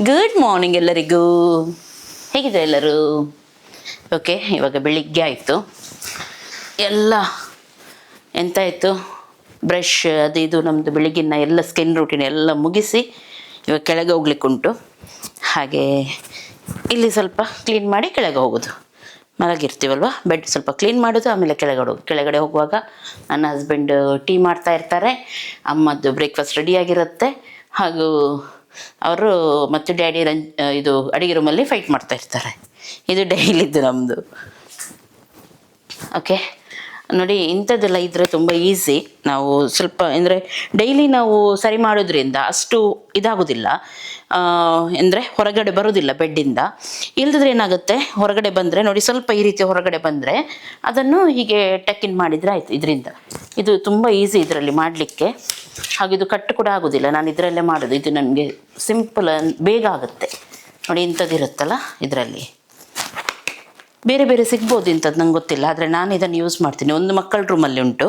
Good morning ಎಲ್ಲರಿಗೂ. ಹೇಗಿದೆ ಎಲ್ಲರೂ? ಓಕೆ, ಇವಾಗ ಬೆಳಿಗ್ಗೆ ಆಯಿತು. ಎಲ್ಲ ಎಂತಾಯಿತು, ಬ್ರಷ್ ಅದು ಇದು ನಮ್ಮದು ಬೆಳಿಗ್ಗಿನ ಎಲ್ಲ ಸ್ಕಿನ್ ರೂಟೀನ್ ಎಲ್ಲ ಮುಗಿಸಿ ಇವಾಗ ಕೆಳಗೆ ಹೋಗ್ಲಿಕ್ಕುಂಟು. ಹಾಗೆ ಇಲ್ಲಿ ಸ್ವಲ್ಪ ಕ್ಲೀನ್ ಮಾಡಿ ಕೆಳಗೆ ಹೋಗೋದು. ಮಲಗಿರ್ತೀವಲ್ವ, ಬೆಡ್ ಸ್ವಲ್ಪ ಕ್ಲೀನ್ ಮಾಡೋದು, ಆಮೇಲೆ ಕೆಳಗಡೆ ಹೋಗುವಾಗ ನನ್ನ ಹಸ್ಬೆಂಡ್ ಟೀ ಮಾಡ್ತಾ ಇರ್ತಾರೆ, ಅಮ್ಮದ್ದು ಬ್ರೇಕ್ಫಾಸ್ಟ್ ರೆಡಿಯಾಗಿರುತ್ತೆ. ಹಾಗೂ ಅವರು ಮತ್ತು ಡ್ಯಾಡಿ ಇದು ಅಡುಗೆ ರೂಮಲ್ಲಿ ಫೈಟ್ ಮಾಡ್ತಾ ಇರ್ತಾರೆ. ಇದು ಡೈಲಿದ್ದು ನಮ್ಮದು. ಓಕೆ ನೋಡಿ, ಇಂಥದ್ದೆಲ್ಲ ಇದ್ದರೆ ತುಂಬ ಈಸಿ. ನಾವು ಸ್ವಲ್ಪ ಅಂದರೆ ಡೈಲಿ ನಾವು ಸರಿ ಮಾಡೋದ್ರಿಂದ ಅಷ್ಟು ಇದಾಗೋದಿಲ್ಲ, ಅಂದರೆ ಹೊರಗಡೆ ಬರೋದಿಲ್ಲ ಬೆಡ್ಡಿಂದ. ಇಲ್ಲದಿದ್ರೆ ಏನಾಗುತ್ತೆ, ಹೊರಗಡೆ ಬಂದರೆ ನೋಡಿ, ಸ್ವಲ್ಪ ಈ ರೀತಿ ಹೊರಗಡೆ ಬಂದರೆ ಅದನ್ನು ಹೀಗೆ ಟೆಕ್ಕಿನ್ ಮಾಡಿದರೆ ಆಯಿತು. ಇದರಿಂದ ಇದು ತುಂಬ ಈಸಿ ಇದರಲ್ಲಿ ಮಾಡಲಿಕ್ಕೆ. ಹಾಗಿದು ಕಟ್ಟು ಕೂಡ ಆಗೋದಿಲ್ಲ. ನಾನು ಇದರಲ್ಲೇ ಮಾಡೋದು. ಇದು ನನಗೆ ಸಿಂಪಲ್, ಬೇಗ ಆಗುತ್ತೆ ನೋಡಿ. ಇಂಥದ್ದಿರುತ್ತಲ್ಲ ಇದರಲ್ಲಿ. ಬೇರೆ ಬೇರೆ ಸಿಗ್ಬೋದು ಇಂಥದ್ದು, ನಂಗೆ ಗೊತ್ತಿಲ್ಲ. ಆದರೆ ನಾನು ಇದನ್ನು ಯೂಸ್ ಮಾಡ್ತೀನಿ. ಒಂದು ಮಕ್ಕಳ ರೂಮಲ್ಲಿ ಉಂಟು,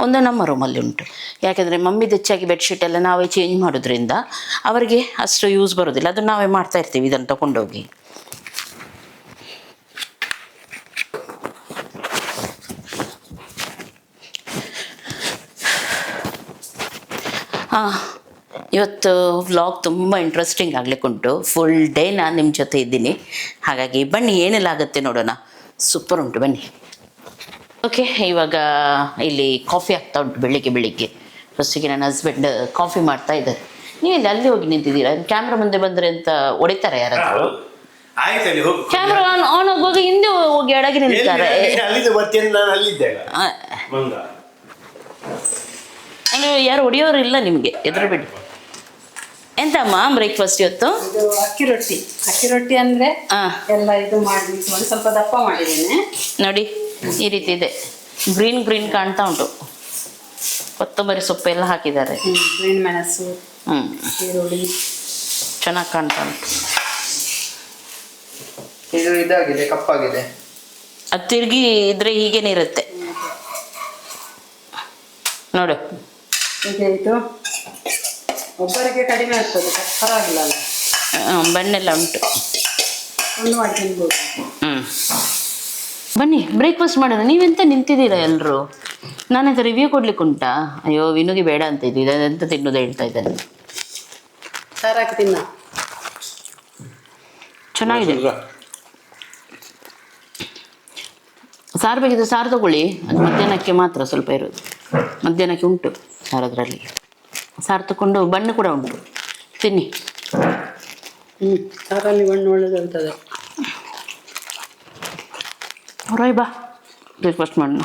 ಒಂದು ನಮ್ಮ ರೂಮಲ್ಲಿ ಉಂಟು. ಯಾಕೆಂದರೆ ಮಮ್ಮಿದು ಹೆಚ್ಚಾಗಿ ಬೆಡ್ಶೀಟ್ ಎಲ್ಲ ನಾವೇ ಚೇಂಜ್ ಮಾಡೋದ್ರಿಂದ ಅವರಿಗೆ ಅಷ್ಟು ಯೂಸ್ ಬರೋದಿಲ್ಲ. ಅದು ನಾವೇ ಮಾಡ್ತಾ ಇರ್ತೀವಿ ಇದನ್ನು ತಗೊಂಡೋಗಿ. ಇವತ್ತು ವ್ಲಾಗ್ ತುಂಬ ಇಂಟ್ರೆಸ್ಟಿಂಗ್ ಆಗಲಿಕ್ಕುಂಟು. ಫುಲ್ ಡೇ ನಾನು ನಿಮ್ಮ ಜೊತೆ ಇದ್ದೀನಿ. ಹಾಗಾಗಿ ಬನ್ನಿ, ಏನೆಲ್ಲ ಆಗುತ್ತೆ ನೋಡೋಣ. ಸೂಪರ್ ಉಂಟು, ಬನ್ನಿ. ಓಕೆ, ಇವಾಗ ಇಲ್ಲಿ ಕಾಫಿ ಆಗ್ತಾ ಉಂಟು ಬೆಳಿಗ್ಗೆ. ಫಸ್ಟಿಗೆ ನನ್ನ ಹಸ್ಬೆಂಡ್ ಕಾಫಿ ಮಾಡ್ತಾ ಇದ್ದಾರೆ. ನೀವೆಲ್ಲಿ ಅಲ್ಲಿ ಹೋಗಿ ನಿಂತಿದ್ದೀರಾ? ಕ್ಯಾಮ್ರಾ ಮುಂದೆ ಬಂದರೆ ಅಂತ ಹೊಡಿತಾರೆ ಯಾರಾದರೂ? ಕ್ಯಾಮ್ರಾ ಆನ್ ಆಗುವಾಗ ಹಿಂದೆ ಹೋಗಿ ಅಡಗಿ ನಿಲ್ತಾರೆ. ಅಂದರೆ ಯಾರು ಹೊಡಿಯೋರು ಇಲ್ಲ ನಿಮಗೆ, ಎದುರು ಬಿಡಿ. ಎಂತಮ್ಮ ಬ್ರೇಕ್ಫಾಸ್ಟ್ ಇವತ್ತು? ಅಕ್ಕಿ ರೊಟ್ಟಿ ಅಂದ್ರೆ ಎಲ್ಲ ಇದು ಮಾಡಿ ಸ್ವಲ್ಪ ದಪ್ಪ ಮಾಡಿದ್ದೇನೆ ನೋಡಿ. ಈ ರೀತಿ ಇದೆ, ಗ್ರೀನ್ ಕಾಣ್ತಾ ಉಂಟು. ಕೊತ್ತಂಬರಿ ಸೊಪ್ಪು ಎಲ್ಲ ಹಾಕಿದ್ದಾರೆ, ಗ್ರೀನ್ ಮೆಣಸು, ಈರುಳ್ಳಿ, ಚೆನ್ನಾಗಿ ಕಾಣ್ತಾ ಉಂಟು. ಇದು ಇದಾಗಿದೆ, ಕಪ್ಪಾಗಿದೆ. ಅದು ತಿರುಗಿ ಇದ್ರೆ ಹೀಗೇನೆ ಇರುತ್ತೆ ನೋಡು. ಇದು ಒಬ್ಬರಿಗೆ ಕಡಿಮೆ ಆಗ್ತದೆ, ಪರವಾಗಿಲ್ಲ. ಬಣ್ಣೆಲ್ಲ ಉಂಟು. ಒಂದು ಮಾಡಿ ತಿನ್ಬೋದು. ಬನ್ನಿ ಬ್ರೇಕ್ಫಾಸ್ಟ್ ಮಾಡೋಣ. ನೀವೆಂತ ನಿಂತಿದ್ದೀರಾ ಎಲ್ಲರೂ? ನಾನಂತ ರಿವ್ಯೂ ಕೊಡ್ಲಿಕ್ಕೆ ಉಂಟಾ? ಅಯ್ಯೋ, ವಿನುಗೆ ಬೇಡ ಅಂತ ಇದ್ದು ಎಂತ ತಿನ್ನೋದು ಹೇಳ್ತಾ ಇದ್ದಾನೆ. ಸಾರಾಕಿ ತಿನ್ನ, ಚೆನ್ನಾಗಿದೆ. ಸಾರು ಬೇಕಿದ್ರೆ ಸಾರು ತಗೊಳ್ಳಿ. ಅದು ಮಧ್ಯಾಹ್ನಕ್ಕೆ ಮಾತ್ರ ಸ್ವಲ್ಪ ಇರೋದು. ಮಧ್ಯಾಹ್ನಕ್ಕೆ ಉಂಟು ಸಾರು, ಅದರಲ್ಲಿ ಸಾರು ತಗೊಂಡು ಬಣ್ಣ ಕೂಡ ಉಂಟು, ತಿನ್ನಿ. ಸಾರಲ್ಲಿ ಬಣ್ಣ ಒಳ್ಳೆದಿರ್ತದೆ. ಹೊರಗೆ ಬಾ, ಬ್ರೇಕ್ಫಾಸ್ಟ್ ಮಾಡೋಣ.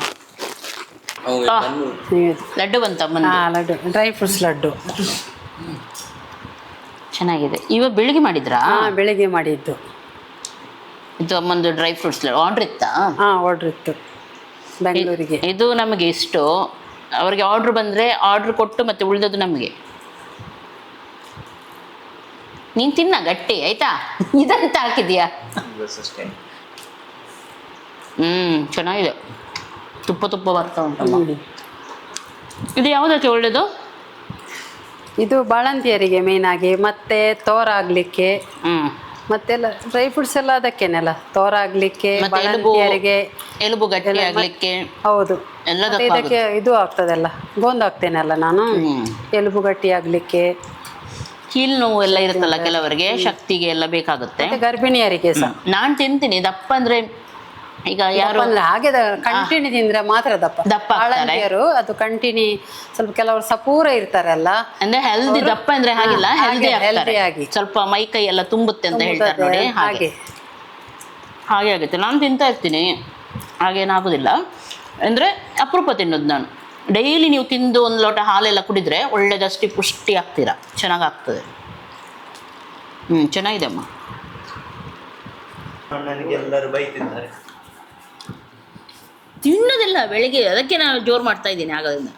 ಲಡ್ಡು ಬಂತ? ಲಡ್ಡು, ಡ್ರೈ ಫ್ರೂಟ್ಸ್ ಲಡ್ಡು ಚೆನ್ನಾಗಿದೆ. ಇವಾಗ ಬೆಳಿಗ್ಗೆ ಮಾಡಿದ್ರಾ? ಬೆಳಿಗ್ಗೆ ಮಾಡಿದ್ದು. ಇದು ಅಮ್ಮಂದು ಡ್ರೈ ಫ್ರೂಟ್ಸ್ ಆರ್ಡ್ರ್ ಇತ್ತಾ? ಆರ್ಡ್ರ್ ಇತ್ತು ಬೆಂಗಳೂರಿಗೆ. ಇದು ನಮಗೆ ಇಷ್ಟು, ಅವರಿಗೆ ಆರ್ಡ್ರ್ ಬಂದರೆ ಆರ್ಡ್ರ್ ಕೊಟ್ಟು ಮತ್ತೆ ಉಳಿದದ್ದು ನಮಗೆ. ನೀನು ತಿನ್ನ ಗಟ್ಟಿ ಆಯ್ತಾ? ಇದಂತ ಹಾಕಿದ್ಯಾ? ಚೆನ್ನಾಗಿದೆ. ತುಪ್ಪ ಬರ್ತಾ ಉಂಟು. ಇದು ಯಾವುದಕ್ಕೆ ಒಳ್ಳೆಯದು? ಇದು ಬಾಳಂತಿಯರಿಗೆ ಮೇನ್ ಆಗಿ, ಮತ್ತೆ ತೋರ ಆಗ್ಲಿಕ್ಕೆ, ಮತ್ತೆಲ್ಲ ಡ್ರೈ ಫ್ರೂಟ್ಸ್ ಎಲ್ಲ ಅದಕ್ಕೇನೆಲ್ಲ ತೋರ ಆಗ್ಲಿಕ್ಕೆ, ಬಾಳಂತಿಯರಿಗೆ ಎಲುಬು ಗಟ್ಟಿ ಆಗ್ಲಿಕ್ಕೆ. ಹೌದು, ಇದಕ್ಕೆ ಇದು ಆಗ್ತದಲ್ಲ, ಗೋಂದು ಹಾಕ್ತೇನಲ್ಲ ನಾನು, ಎಲುಬು ಗಟ್ಟಿ ಆಗ್ಲಿಕ್ಕೆ. ಕೀಲು ನೋವು ಎಲ್ಲ ಇರುತ್ತಲ್ಲ ಕೆಲವರಿಗೆ, ಶಕ್ತಿಗೆ ಎಲ್ಲ ಬೇಕಾಗುತ್ತೆ. ಗರ್ಭಿಣಿಯರಿಗೆ ಸಹ ನಾನು ತಿಂತೀನಿ. ದಪ್ಪ ಅಂದ್ರೆ ಈಗ ಯಾರು ಹಾಗೆ ಕಂಟಿನ್ಯೂ ತಿಂದ್ರೆ ಮಾತ್ರ ದಪ್ಪ ಬಾಳಂತಿಯರು. ಅದು ಕಂಟಿನ್ಯೂ ಸ್ವಲ್ಪ ಕೆಲವರು ಸಪೂರ ಇರ್ತಾರಲ್ಲ, ಅಂದ್ರೆ ಹೆಲ್ದಿ ದಪ್ಪ ಅಂದ್ರೆ ಹಾಗಿಲ್ಲ, ಹೆಲ್ದಿ ಆಗಿ ಸ್ವಲ್ಪ ಮೈ ಕೈ ಎಲ್ಲ ತುಂಬುತ್ತೆ ಅಂತ ಹೇಳ್ತಾರೆ ನೋಡಿ. ಹಾಗೆ ಆಗುತ್ತೆ. ನಾನು ತಿಂತಾ ಇರ್ತೀನಿ, ಹಾಗೇನಾಗೋದಿಲ್ಲ. ಅಂದರೆ ಅಪರೂಪ ತಿನ್ನೋದು ನಾನು. ಡೈಲಿ ನೀವು ತಿಂದು ಒಂದು ಲೋಟ ಹಾಲೆಲ್ಲ ಕುಡಿದ್ರೆ ಒಳ್ಳೆದಷ್ಟು ಪುಷ್ಟಿ ಆಗ್ತೀರಾ, ಚೆನ್ನಾಗಾಗ್ತದೆ. ಚೆನ್ನಾಗಿದೆ ಅಮ್ಮ. ಎಲ್ಲರೂ ಬೈತಿದ್ದಾರೆ, ತಿನ್ನೋದಿಲ್ಲ ಬೆಳಿಗ್ಗೆ, ಅದಕ್ಕೆ ನಾನು ಜೋರು ಮಾಡ್ತಾ ಇದ್ದೀನಿ ಆಗೋದ್ರಿಂದ.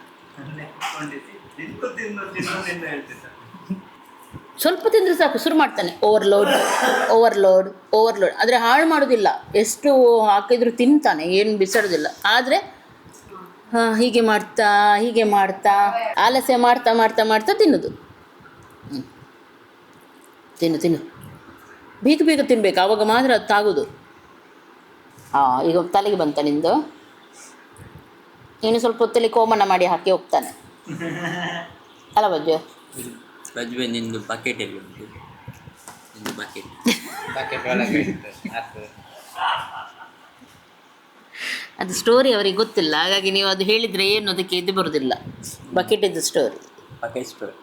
ಸ್ವಲ್ಪ ತಿಂದರೆ ಸಾಕು, ಶುರು ಮಾಡ್ತಾನೆ ಓವರ್ಲೋಡ್. ಆದರೆ ಹಾಳು ಮಾಡೋದಿಲ್ಲ, ಎಷ್ಟು ಹಾಕಿದ್ರು ತಿಂತಾನೆ, ಏನು ಬಿಸಾಡೋದಿಲ್ಲ. ಆದರೆ ಹೀಗೆ ಮಾಡ್ತಾ ಆಲಸ್ಯ ಮಾಡ್ತಾ ತಿನ್ನೋದು. ತಿನ್ನು ಬೇಗ ಬೇಗ ತಿನ್ಬೇಕು, ಆವಾಗ ಮಾತ್ರ ಅದು ತಾಗೋದು. ಈಗ ತಲೆಗೆ ಬಂತ ನಿಂದು. ನೀನು ಸ್ವಲ್ಪ ಹೊತ್ತಲ್ಲಿ ಕೋಮಣ್ಣ ಮಾಡಿ ಹಾಕಿ ಹೋಗ್ತಾನೆ ಅಲ್ಲ ಬಜ್ಜು? ಬಜ್ವೆ ನಿಂದು ಬಕೆಟ್ ಎಲ್ಲಿ ಉಂಟು? ನಿಂದು ಬಕೆಟ್ ಅದು ಸ್ಟೋರಿ ಅವರಿಗೆ ಗೊತ್ತಿಲ್ಲ, ಹಾಗಾಗಿ ನೀವು ಅದು ಹೇಳಿದರೆ ಏನು ಅದಕ್ಕೆ ಇದು ಬರೋದಿಲ್ಲ. ಬಕೆಟ್ ಇದ್ದು ಸ್ಟೋರಿ ಬಕೆಟ್ ಸ್ಟೋರ್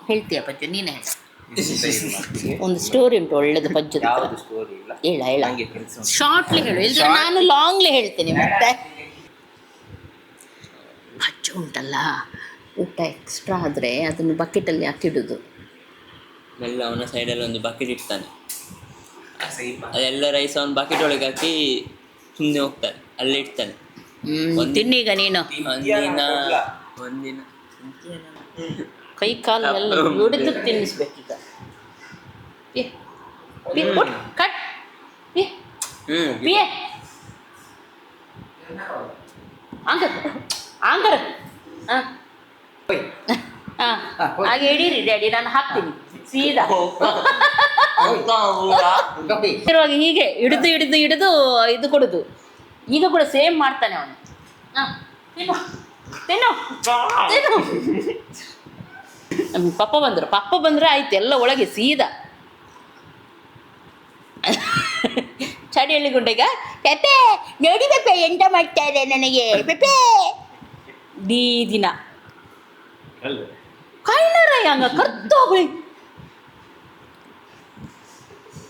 ಹೇಳ್ತೀಯ ಪಜ್ಜು? ನೀನೇ ಹೇಳ. ಒಂದು ಸ್ಟೋರಿ ಉಂಟು ಒಳ್ಳೇದು ಪಜ್ಜು. ಯಾವುದು ಸ್ಟೋರಿ ಇಲ್ಲ, ಹೇಳ ಹೇಳ, ನಂಗೆ ಕೆಲಸ ಉಂಟು. ಶಾರ್ಟ್ಲಿ ಹೇಳು, ಇಲ್ಲದ್ರೆ ನಾನು ಲಾಂಗ್ಲಿ ಹೇಳ್ತೀನಿ. ಮತ್ತೆ ಪಜ್ಜು ಉಂಟಲ್ಲ, ಊಟ ಎಕ್ಸ್ಟ್ರಾ ಆದರೆ ಅದನ್ನು ಬಕೆಟಲ್ಲಿ ಹಾಕಿಡುದು. ಎಲ್ಲ ಅವನ ಸೈಡಲ್ಲಿ ಒಂದು ಬಕೆಟ್ ಇಡ್ತಾನೆ, ಅದೆಲ್ಲ ರೈಸ್ ಅವನು ಬಕೆಟ್ ಒಳಗೆ ಹಾಕಿ ಸುಮ್ಮನೆ ಹೋಗ್ತಾನೆ, ಅಲ್ಲಿ ಇಡ್ತಾನೆ. ತಿನ್ನೀಗ ನೀನು ಒಂದಿನ ಕೈ ಕಾಲು ಎಲ್ಲ ಹಿಡಿದು ತಿನ್ನಿಸ್ಬೇಕೀಗ. ಕಟ್ ಆಂಗರ ಹಾಗೆ ಹಿಡೀರಿ ಡ್ಯಾಡಿ, ನಾನು ಹಾಕ್ತೀನಿ ಸೀದಾ. ಇರುವಾಗ ಹೀಗೆ ಹಿಡಿದು ಹಿಡಿದು ಹಿಡಿದು ಇದು ಕೊಡುದು. ಈಗ ಕೂಡ ಸೇಮ್ ಮಾಡ್ತಾನೆ ಅವನು. ತಿನ್ನು ತಿನ್ನು ತಿನ್ನು. ಪಪ್ಪ ಬಂದ್ರೆ ಆಯ್ತು, ಎಲ್ಲ ಒಳಗೆ ಸೀದಾ. ಚಡಿಯಲ್ಲಿ ಗುಂಡೆಗ ಪೆಪೆ ನೋಡಿ ಪೆಪೆ ಎಂತ ಮಾಡ್ತಾ ಇದೆ ನನಗೆ ಪೆಪೆ ಡಿ ದಿನ ಕಳ್ಳರಾಯ ಹಂಗ ಕರ್ತೋಗ್ಲಿ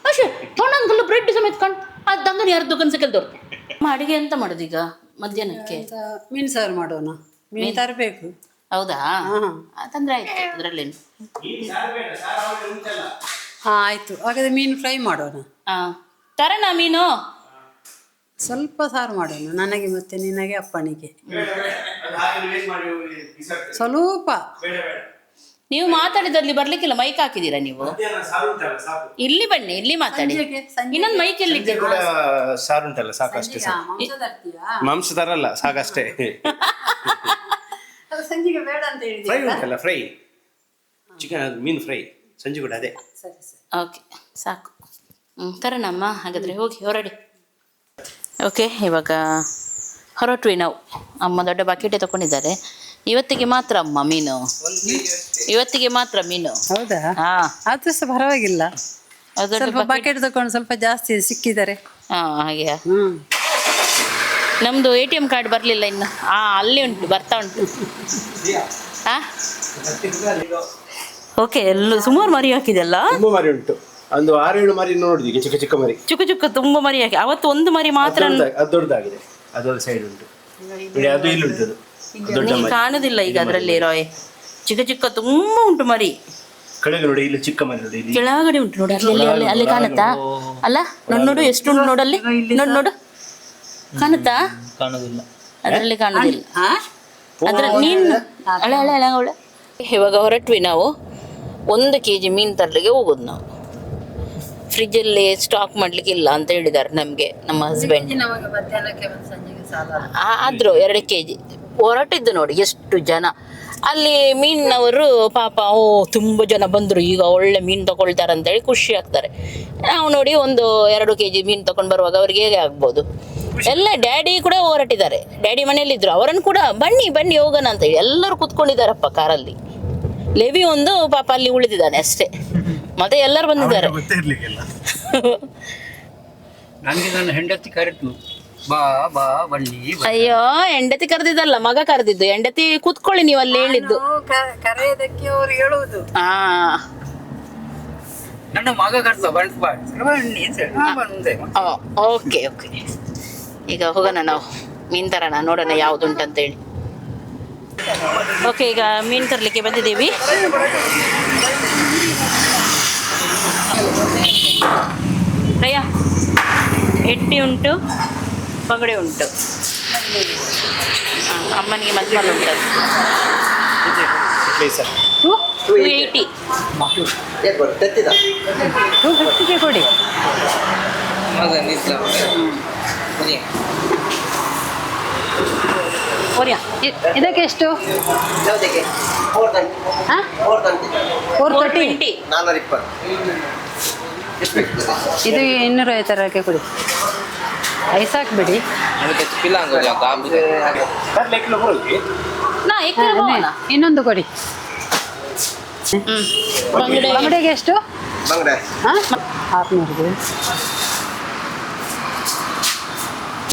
ಅಷ್ಟೇ ತೊಣಂಗಲ್ಲ ಬ್ರೆಡ್ ಸಮೇತ ಕಣ್ ಅದು ತಂಗನಿ ಯಾರು ದುಕಾನ್ ಸಿಕ್ಕಲ್ದವ್ರು. ಅಡಿಗೆ ಎಂತ ಮಾಡೋದು ಈಗ ಮಧ್ಯಾಹ್ನಕ್ಕೆ? ಮೀನು ಸಾರು ಮಾಡೋಣ, ಮೀನು ತರಬೇಕು. ಹೌದಾ? ತಂದ್ರೆ ಆಯ್ತು, ಅದರಲ್ಲೇನು. ಹಾಂ ಆಯಿತು, ಹಾಗಾದರೆ ಮೀನು ಫ್ರೈ ಮಾಡೋಣ. ತರೋಣ ಮೀನು? ಸ್ವಲ್ಪ ಸಾರು ಮಾಡೋಣ, ನನಗೆ ಮತ್ತೆ ನಿನಗೆ ಅಪ್ಪನಿಗೆ ಸ್ವಲ್ಪ. ನೀವು ಮಾತಾಡಿದಲ್ಲಿ ಬರ್ಲಿಕ್ಕಿಲ್ಲ, ಮೈಕ್ ಹಾಕಿದ್ದೀರಾ ನೀವು? ಇಲ್ಲಿ ಬನ್ನಿ, ಇಲ್ಲಿ ಮಾತಾಡಿ. ಇನ್ನೊಂದು ಮೈಕ್ ಎಲ್ಲಿ ಕೂಡ ಸಾರು ಉಂಟಲ್ಲ, ಸಾಕಷ್ಟೇ. ಮಾಂಸ ತರಲ್ಲ, ಸಾಕಷ್ಟೇ. ಸಂಜೆಗೆ ಬೇಡ ಅಂತ ಫ್ರೈ ಹೇಳಿದ್ರೆ ಉಂಟಲ್ಲ, ಫ್ರೈ ಚಿಕನ್ ಮೀನು ಫ್ರೈ ಸಂಜೆ ಕೂಡ ಅದೇ. ಸರಿ ಸರಿ, ಓಕೆ ಸಾಕು. ತರೋಣಮ್ಮ ಹಾಗಾದರೆ, ಹೋಗಿ ಹೊರಡಿ. ಓಕೆ, ಇವಾಗ ಹೊರಟ್ವಿ ನಾವು. ಅಮ್ಮ ದೊಡ್ಡ ಬಕೆಟೆ ತಗೊಂಡಿದ್ದಾರೆ. ಇವತ್ತಿಗೆ ಮಾತ್ರ ಅಮ್ಮ ಮೀನು, ಇವತ್ತಿಗೆ ಮಾತ್ರ ಮೀನು. ಹೌದಾ? ಹಾಂ, ಆದ್ರೂ ಸಹ ಪರವಾಗಿಲ್ಲ. ಅದು ಸ್ವಲ್ಪ ಬಕೆಟ್ ತಗೊಂಡು ಸ್ವಲ್ಪ ಜಾಸ್ತಿ ಸಿಕ್ಕಿದ್ದಾರೆ. ಹಾಗೆ. ಹ್ಞೂ, ನಮ್ಮದು ATM ಕಾರ್ಡ್ ಬರಲಿಲ್ಲ ಇನ್ನು. ಅಲ್ಲಿ ಉಂಟು, ಬರ್ತಾ ಉಂಟು. ಓಕೆ, ಎಲ್ಲ ಸುಮಾರು ಮರಿ ಹಾಕಿದೆಲ್ಲ. ತುಂಬ ಮರಿ ಉಂಟು, ಒಂದು 6-7 ಮರಿ ನೋಡಿದ್ವಿ, ಚಿಕ್ಕ ಚಿಕ್ಕ ಮರಿ, ಚಿಕ್ಕ ಚಿಕ್ಕ ತುಂಬ ಮರಿ ಹಾಕಿ. ಅವತ್ತು ಒಂದು ಮರಿ ಮಾತ್ರ ಅದು ದೊಡ್ಡದಾಗಿದೆ, ಅದೊಂದು ಸೈಡ್ ಉಂಟು. ಅದು ಇಲ್ಲಿ ಉಂಟು, ದೊಡ್ಡ ಮರಿ ಕಾಣುದಿಲ್ಲ ಈಗ ಅದರಲ್ಲಿ. ರಾಯ್ ಚಿಕ್ಕ ಚಿಕ್ಕ ತುಂಬ ಉಂಟು ಮರಿ. ಕೆಳಗೆ ನೋಡಿ, ಇಲ್ಲಿ ಚಿಕ್ಕ ಮರಿ ನೋಡಿ, ಇಲ್ಲಿ ಕೆಳಗಡೆ ಉಂಟು ನೋಡಿ, ಅಲ್ಲಿ ಅಲ್ಲಿ ಕಾಣುತ್ತಾ? ಅಲ್ಲ ನೋಡು ಎಷ್ಟು ಉಂಟು ನೋಡಲ್ಲಿ, ನೋಡು ಕಾಣುತ್ತಾ? ಕಾಣೋದಿಲ್ಲ, ಅದರಲ್ಲಿ ಕಾಣುದಿಲ್ಲ. ಅದ್ರ ನೀನು ಅಳೆ ಅಳೆ ಅಳೆ ಅವಳೆ. ಇವಾಗ ಹೊರಟ್ವಿ ನಾವು. 1 kg ಮೀನು ತರಲಿಕ್ಕೆ ಹೋಗೋದು ನಾವು. ಫ್ರಿಜ್ಜಲ್ಲಿ ಸ್ಟಾಕ್ ಮಾಡ್ಲಿಕ್ಕೆ ಇಲ್ಲ ಅಂತ ಹೇಳಿದ್ದಾರೆ ನಮಗೆ ನಮ್ಮ ಹಸ್ಬೆಂಡ್. ನಮಗೆ ಮಧ್ಯಾಹ್ನಕ್ಕೆ ಮತ್ತು ಸಂಜೆಗೆ ಸಾಲ ಆದರೂ 2 kg ಹೊರಟಿದ್ದು ನೋಡಿ ಎಷ್ಟು ಜನ. ಅಲ್ಲಿ ಮೀನಿನವರು ಪಾಪ ತುಂಬ ಜನ ಬಂದರು, ಈಗ ಒಳ್ಳೆ ಮೀನು ತಗೊಳ್ತಾರೆ ಅಂತೇಳಿ ಖುಷಿ ಆಗ್ತಾರೆ. ನಾವು ನೋಡಿ 1-2 kg ಮೀನು ತಗೊಂಡು ಬರುವಾಗ ಅವ್ರಿಗೆ ಹೇಗೆ ಆಗ್ಬೋದು. ಎಲ್ಲ ಡ್ಯಾಡಿ ಕೂಡ ಹೊರಟಿದ್ದಾರೆ, ಡ್ಯಾಡಿ ಮನೆಯಲ್ಲಿದ್ದರು. ಅವರನ್ನು ಕೂಡ ಬನ್ನಿ ಬನ್ನಿ ಹೋಗೋಣ ಅಂತ ಹೇಳಿ ಎಲ್ಲರೂ ಕೂತ್ಕೊಂಡಿದ್ದಾರಪ್ಪ ಕಾರಲ್ಲಿ. ಲೆವಿ ಒಂದು ಪಾಪ ಅಲ್ಲಿ ಉಳಿದಿದ್ದಾನೆ ಅಷ್ಟೇ, ಮತ್ತೆ ಎಲ್ಲರೂ ಬಂದಿದ್ದಾರೆ. ನನಗೆ ನನ್ನ ಹೆಂಡತಿ ಕರೆದು ಬಾ ಬಾ ಬನ್ನಿ. ಅಯ್ಯೋ, ಹೆಂಡತಿ ಕರೆದಿದ್ದಲ್ಲ, ಮಗ ಕರೆದಿದ್ದು. ಹೆಂಡತಿ ಕೂತ್ಕೊಳ್ಳಿ ನೀವು ಅಲ್ಲಿ ಹೇಳಿದ್ದು. ಕರೆಯೋದಕ್ಕೆ ಅವ್ರು ಹೇಳುವುದು. ನನ್ನ ಮಗ ಕರೆದ ಬನ್ನಿ ಅಂತ ಹೇಳಿ ನಾನು ಬಂದೆ. ಓಕೆ ಓಕೆ, ಈಗ ಹೋಗೋಣ ನಾವು ಮೀನು ತರೋಣ, ನೋಡೋಣ ಯಾವುದುಂಟಂತೇಳಿ. ಓಕೆ, ಈಗ ಮೀನು ತರಲಿಕ್ಕೆ ಬಂದಿದ್ದೀವಿ. ರಯ್ಯ, ಎಟ್ಟಿ ಉಂಟು, ಪಗಡೆ ಉಂಟು. ಅಮ್ಮನಿಗೆ ಮದ್ಮಲ್ ಉಂಟು. 280 250 ಕೊಡಿ. ಇದಕ್ಕೆ ಎಷ್ಟು? 420. ಇದು 250 ಕೊಡಿ. ಐಸ್ ಹಾಕ್ಬಿಡಿ. ನಾ ಏಕೆ ಹೋಗೋಣ? ಇನ್ನೊಂದು ಕೊಡಿ. ಬಂಗಡೆಗೆ ಎಷ್ಟು? ಬಂಗಡೆ ಹಾಂ 600.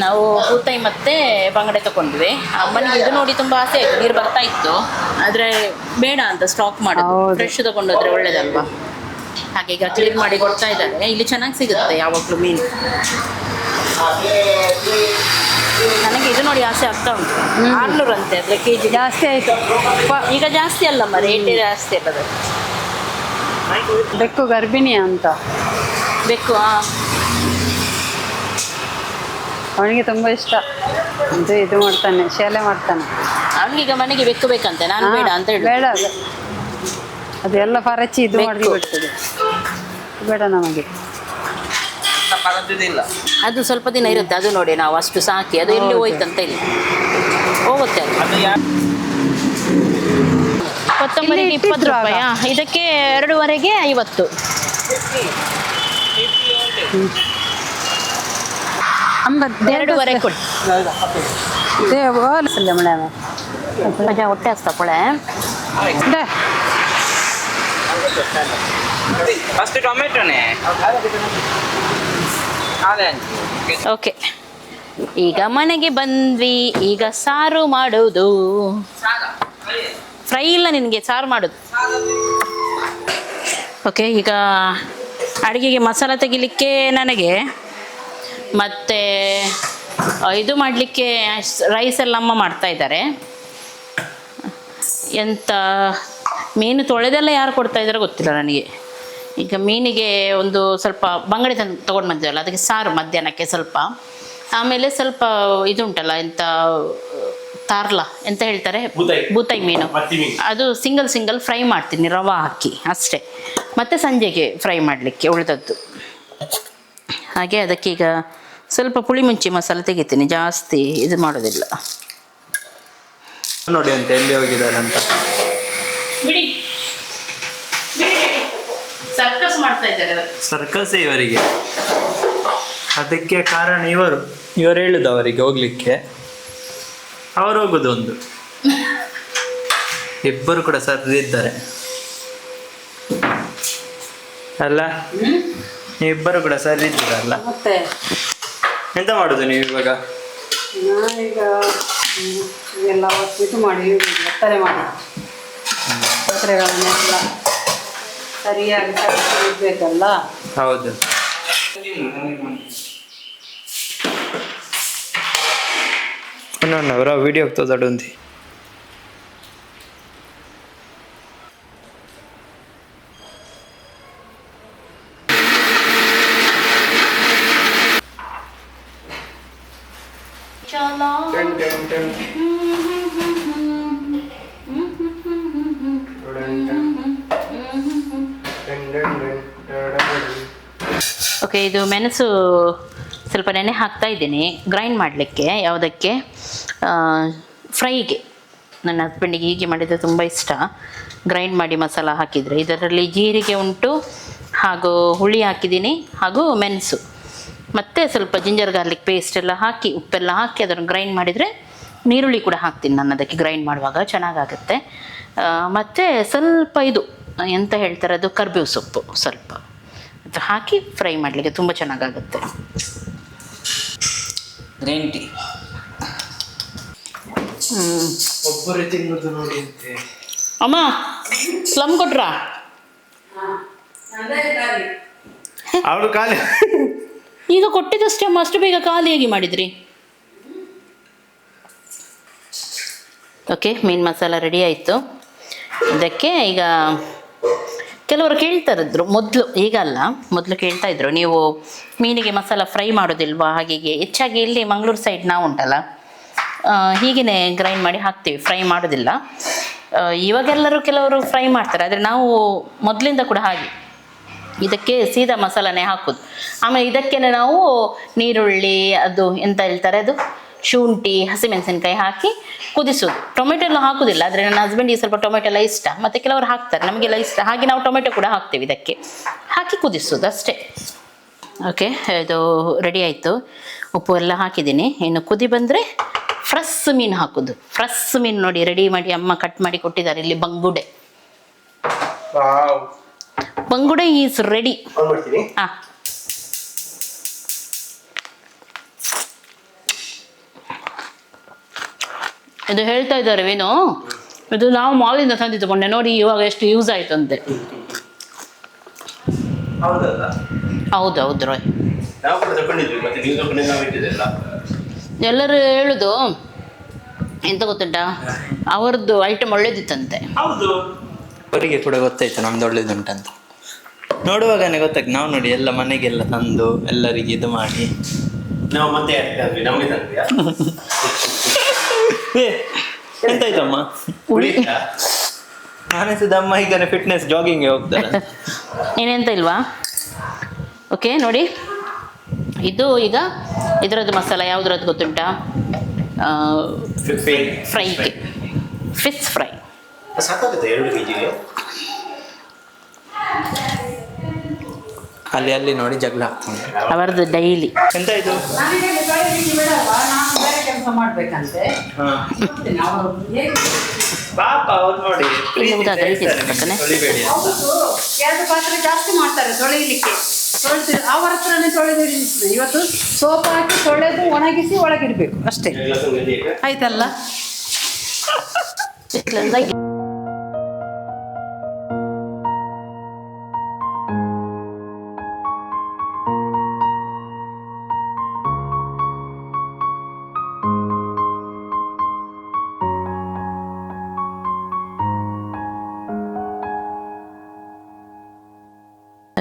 ನಾವು ಬೂತಾಯಿ ಮತ್ತೆ ಬಂಗಡೆ ತಗೊಂಡ್ವಿ. ಅಮ್ಮನಿಗೆ ಇದು ನೋಡಿ ತುಂಬಾ ಆಸೆ ಆಯ್ತು, ನೀರು ಬರ್ತಾ ಇತ್ತು, ಆದ್ರೆ ಬೇಡ ಅಂತ ಸ್ಟಾಕ್ ಮಾಡೋದು, ಹೌದು. ಫ್ರೆಶ್ ತಗೊಂಡೋದ್ರೆ ಒಳ್ಳೇದಲ್ವಾ. ಹಾಗೆ ಈಗ ಕ್ಲೀನ್ ಮಾಡಿ ಕೊಡ್ತಾ ಇದ್ದಾರೆ. ಇಲ್ಲಿ ಚೆನ್ನಾಗಿ ಸಿಗುತ್ತೆ ಯಾವಾಗಲೂ ಮೀನು. ನನಗೆ ಇದು ನೋಡಿ ಆಸೆ ಆಗ್ತಾ ಉಂಟು. 600 ಅಂತೆ ಅದ್ರ ಕೆಜಿ. ಜಾಸ್ತಿ ಆಯಿತು. ಈಗ ಜಾಸ್ತಿ ಅಲ್ಲಮ್ಮ, ರೇಟ್ ಜಾಸ್ತಿ ಅಲ್ಲದು. ಬೆಕ್ಕು ಗರ್ಭಿಣಿ ಅಂತ. ಬೇಕು ಅವನಿಗೆ ತುಂಬ ಇಷ್ಟ. ಇದು ಮಾಡ್ತಾನೆ, ಶಾಲೆ ಮಾಡ್ತಾನೆ. ಅವನಿಗೀಗ ಮನೆಗೆ ಬೆಕ್ಕು ಬೇಕಂತೆ, ನಾನು ಬೇಡ ಅಂತ ಹೇಳಿ. ಬೇಡ ಅದೆಲ್ಲ ಪರಚಿ ಇದು ಮಾಡಿ ಬೆಕ್ಕು. ಬಿಡ್ತದೆ, ಬೇಡ ನಮಗೆ. ಅದು ಸ್ವಲ್ಪ ದಿನ ಇರುತ್ತೆ, ಅದು ನೋಡಿ ನಾವು ಅಷ್ಟು ಸಾಕಿ ಅದು ಎಲ್ಲಿ ಹೋಯ್ತಂತ ಇಲ್ಲಿ ಹೋಗುತ್ತೆ. ಅದು ಕೊತ್ತಂಬರಿಗೆ 20 ರೂಪಾಯಿ, ಇದಕ್ಕೆ 2.5ಗೆ 50. ಎರಡೂವರೆ ಕೊಡಿ. ಹೊಟ್ಟೆ ಹಸ್ತ ಪೊಳೆ. ಫಸ್ಟ್ ಟೊಮೆಟೊನೇ. ಓಕೆ, ಈಗ ಮನೆಗೆ ಬಂದ್ವಿ. ಈಗ ಸಾರು ಮಾಡೋದು. ಫ್ರೈ ಇಲ್ಲ ನಿನಗೆ, ಸಾರು ಮಾಡೋದು. ಓಕೆ, ಈಗ ಅಡುಗೆಗೆ ಮಸಾಲ ತೆಗಿಲಿಕ್ಕೆ ನನಗೆ, ಮತ್ತು ಇದು ಮಾಡಲಿಕ್ಕೆ ರೈಸ್ ಎಲ್ಲ ಅಮ್ಮ ಮಾಡ್ತಾ ಇದ್ದಾರೆ. ಎಂತ ಮೀನು ತೊಳೆದೆಲ್ಲ ಯಾರು ಕೊಡ್ತಾ ಇದ್ದಾರೆ ಗೊತ್ತಿಲ್ಲ ನನಗೆ. ಈಗ ಮೀನಿಗೆ ಒಂದು ಸ್ವಲ್ಪ ಬಂಗಡೆ ತೊಗೊಂಡು ಬಂದಿದ್ದಲ್ಲ, ಅದಕ್ಕೆ ಸಾರು ಮಧ್ಯಾಹ್ನಕ್ಕೆ ಸ್ವಲ್ಪ. ಆಮೇಲೆ ಸ್ವಲ್ಪ ಇದು ಉಂಟಲ್ಲ, ಎಂತ ತಾರ್ಲ ಎಂತ ಹೇಳ್ತಾರೆ, ಬೂತಾಯಿ ಮೀನು, ಅದು ಸಿಂಗಲ್ ಫ್ರೈ ಮಾಡ್ತೀನಿ ರವೆ ಹಾಕಿ ಅಷ್ಟೇ. ಮತ್ತು ಸಂಜೆಗೆ ಫ್ರೈ ಮಾಡಲಿಕ್ಕೆ ಉಳಿದದ್ದು. ಹಾಗೆ ಅದಕ್ಕೀಗ ಸ್ವಲ್ಪ ಪುಳಿ ಮುಂಚಿ ಮಸಾಲೆ ತೆಗಿತೀನಿ, ಜಾಸ್ತಿ ಇದು ಮಾಡೋದಿಲ್ಲ. ನೋಡಿ ಅಂತ ಎಲ್ಲಿ ಹೋಗಿದ್ದಾರೆ ಅಂತ. ಬಿಡಿ, ಸರ್ಕಸ್ ಮಾಡ್ತಾ ಇದ್ದಾರೆ. ಸರ್ಕಸ್ ಇವರಿಗೆ, ಅದಕ್ಕೆ ಕಾರಣ ಇವರು ಹೇಳುದು ಅವರಿಗೆ ಹೋಗ್ಲಿಕ್ಕೆ, ಅವರು ಹೋಗುದು ಒಂದು. ಇಬ್ಬರು ಕೂಡ ಸರ್ ಇದ್ದಾರೆ ಅಲ್ಲ, ನೀವಿಬ್ಬರು ಕೂಡ ಸರಿ ಇದ್ದೀರಲ್ಲ. ಮತ್ತೆ ಎಂತ ಮಾಡುದು ನೀವು ಇವಾಗ? ನಾನೀಗ ಎಲ್ಲ ಇದು ಮಾಡಿ ಒತ್ತಾರೆ ಮಾಡಿ ಪಾತ್ರೆಗಳನ್ನೆಲ್ಲ ಸರಿಯಾಗಿ ಇಡಬೇಕಲ್ಲ. ಹೌದು. ಅವರ ವಿಡಿಯೋ ತೋದಡುಂದಿ. ಓಕೆ, ಇದು ಮೆಣಸು ಸ್ವಲ್ಪ ನೆನೆ ಹಾಕ್ತಾ ಇದ್ದೀನಿ ಗ್ರೈಂಡ್ ಮಾಡಲಿಕ್ಕೆ. ಯಾವುದಕ್ಕೆ? ಫ್ರೈಗೆ. ನನ್ನ ಹಸ್ಬೆಂಡಿಗೆ ಹೀಗೆ ಮಾಡಿದರೆ ತುಂಬ ಇಷ್ಟ. ಗ್ರೈಂಡ್ ಮಾಡಿ ಮಸಾಲ ಹಾಕಿದರೆ ಇದರಲ್ಲಿ ಜೀರಿಗೆ ಉಂಟು, ಹಾಗೂ ಹುಳಿ ಹಾಕಿದ್ದೀನಿ, ಹಾಗೂ ಮೆಣಸು, ಮತ್ತು ಸ್ವಲ್ಪ ಜಿಂಜರ್ ಗಾರ್ಲಿಕ್ ಪೇಸ್ಟ್ ಎಲ್ಲ ಹಾಕಿ, ಉಪ್ಪೆಲ್ಲ ಹಾಕಿ ಅದನ್ನು ಗ್ರೈಂಡ್ ಮಾಡಿದರೆ, ನೀರುಳ್ಳಿ ಕೂಡ ಹಾಕ್ತೀನಿ ನಾನು ಅದಕ್ಕೆ ಗ್ರೈಂಡ್ ಮಾಡುವಾಗ, ಚೆನ್ನಾಗಾಗುತ್ತೆ. ಮತ್ತು ಸ್ವಲ್ಪ ಇದು ಎಂತ ಹೇಳ್ತಾರೆ, ಅದು ಕರ್ಬೇವು ಸೊಪ್ಪು ಸ್ವಲ್ಪ ಅದು ಹಾಕಿ ಫ್ರೈ ಮಾಡಲಿಕ್ಕೆ ತುಂಬ ಚೆನ್ನಾಗಾಗುತ್ತೆ. ಗ್ರೀನ್ ಟೀ ಒಬ್ಬರು ತಿನ್ನುವುದು ನೋಡಿ ಅಂತೆ. ಅಮ್ಮ ಸ್ಲಮ್ ಕೊಟ್ರಾ? ಅವಳು ಖಾಲಿ ಈಗ ಕೊಟ್ಟಿದ್ದಷ್ಟೇ ಅಮ್ಮ, ಅಷ್ಟು ಬೇಗ ಖಾಲಿ ಹೇಗೆ ಮಾಡಿದ್ರಿ? ಓಕೆ, ಮೀನು ಮಸಾಲ ರೆಡಿ ಆಯಿತು. ಇದಕ್ಕೆ ಈಗ ಕೆಲವರು ಕೇಳ್ತಾರಿದ್ರು ಮೊದಲು, ಈಗ ಅಲ್ಲ, ಮೊದಲು ಕೇಳ್ತಾ ಇದ್ರು, ನೀವು ಮೀನಿಗೆ ಮಸಾಲ ಫ್ರೈ ಮಾಡೋದಿಲ್ವಾ? ಹಾಗೆ ಹೆಚ್ಚಾಗಿ ಇಲ್ಲಿ ಮಂಗಳೂರು ಸೈಡ್ ನಾವು ಉಂಟಲ್ಲ, ಹೀಗೇ ಗ್ರೈಂಡ್ ಮಾಡಿ ಹಾಕ್ತೀವಿ, ಫ್ರೈ ಮಾಡೋದಿಲ್ಲ. ಇವಾಗೆಲ್ಲರೂ ಕೆಲವರು ಫ್ರೈ ಮಾಡ್ತಾರೆ, ಆದರೆ ನಾವು ಮೊದಲಿಂದ ಕೂಡ ಹಾಗೆ ಇದಕ್ಕೆ ಸೀದಾ ಮಸಾಲನೇ ಹಾಕೋದು. ಆಮೇಲೆ ಇದಕ್ಕೆ ನಾವು ನೀರುಳ್ಳಿ, ಅದು ಎಂತ ಹೇಳ್ತಾರೆ, ಅದು ಶುಂಠಿ ಹಸಿಮೆಣಸಿನ್ಕಾಯಿ ಹಾಕಿ ಕುದಿಸೋದು. ಟೊಮೆಟೊ ಎಲ್ಲ ಹಾಕುದಿಲ್ಲ, ಆದರೆ ನನ್ನ ಹಸ್ಬೆಂಡಿಗೆ ಸ್ವಲ್ಪ ಟೊಮೆಟೊ ಎಲ್ಲ ಇಷ್ಟ, ಮತ್ತು ಕೆಲವರು ಹಾಕ್ತಾರೆ, ನಮಗೆಲ್ಲ ಇಷ್ಟ, ಹಾಗೆ ನಾವು ಟೊಮೆಟೊ ಕೂಡ ಹಾಕ್ತೇವೆ ಇದಕ್ಕೆ. ಹಾಕಿ ಕುದಿಸೋದು ಅಷ್ಟೇ. ಓಕೆ, ಇದು ರೆಡಿ ಆಯಿತು. ಉಪ್ಪು ಎಲ್ಲ ಹಾಕಿದ್ದೀನಿ. ಇನ್ನು ಕುದಿ ಬಂದರೆ ಫ್ರೆಶ್ ಮೀನು ಹಾಕೋದು. ಫ್ರೆಶ್ ಮೀನು ನೋಡಿ ರೆಡಿ ಮಾಡಿ ಅಮ್ಮ ಕಟ್ ಮಾಡಿ ಕೊಟ್ಟಿದ್ದಾರೆ. ಇಲ್ಲಿ ಬಂಗುಡೆ, ಬಂಗುಡೆ ಈಸ್ ರೆಡಿ. ಹಾಂ, ಇದು ಹೇಳ್ತಾ ಇದ್ದಾರೆ ವೇಣು, ಇದು ನಾವು ಮಾಲಿಂದ ತಂದಿದ್ದು ಮೊನ್ನೆ, ನೋಡಿ ಇವಾಗ ಎಷ್ಟು ಯೂಸ್ ಆಯ್ತು ಅಂತೆ. ಹೌದು ಹೌದು ರೋಯ್, ಎಲ್ಲರೂ ಹೇಳುದು ಎಂತ ಗೊತ್ತುಂಟಾ, ಅವರದ್ದು ಐಟಮ್ ಒಳ್ಳೇದಿತ್ತಂತೆ. ಹೌದು, ಅವರಿಗೆ ಕೂಡ ಗೊತ್ತಾಯ್ತು ನಮ್ದು ಒಳ್ಳೇದುಂಟಂತ. ನೋಡುವಾಗನೇ ಗೊತ್ತಾಗ್ತದೆ. ನಾವು ನೋಡಿ ಎಲ್ಲ ಮನೆಗೆಲ್ಲ ತಂದು ಎಲ್ಲರಿಗೆ ಇದು ಮಾಡಿ ನಾವು ಮತ್ತೆ ನಮಗೆ ತಂದ್ಯಾ? ಎಂತಾಯ್ತಮ್ಮ? ನಾನಿಸಿದ ಅಮ್ಮ ಈಗ ಫಿಟ್ನೆಸ್ ಜಾಗಿಂಗ್ಗೆ ಹೋಗ್ತಾರೆ. ಇನ್ನೆಂತ ಇಲ್ವಾ? ಓಕೆ ನೋಡಿ, ಇದು ಈಗ ಇದರದ್ದು ಮಸಾಲ ಯಾವುದ್ರದ್ದು ಗೊತ್ತುಂಟಾ? ಫ್ರೈಗೆ, ಫಿಶ್ ಫ್ರೈ. ಸಾಕಾಗುತ್ತೆ 2 kg. ಅಲ್ಲಿ ನೋಡಿ ಜಗಳ ಆಗ್ತದೆ. ಅವರದ್ದು ಡೈಲಿ. ಎಂತ ಇದು? ಕೆಲಸ ಮಾಡ್ಬೇಕಂತೆ. ಪಾಪ ಅವ್ರು ನೋಡಿ ತೊಳಿಬೇಡಿ. 2 ಪಾತ್ರೆ ಜಾಸ್ತಿ ಮಾಡ್ತಾರೆ ತೊಳೆಯಲಿಕ್ಕೆ. ಅವರ ಹತ್ರನೇ ತೊಳೆದು ಇವತ್ತು ಸೋಪ್ ಹಾಕಿ ತೊಳೆದು ಒಣಗಿಸಿ ಒಳಗಿಡ್ಬೇಕು ಅಷ್ಟೇ, ಆಯ್ತಲ್ಲ?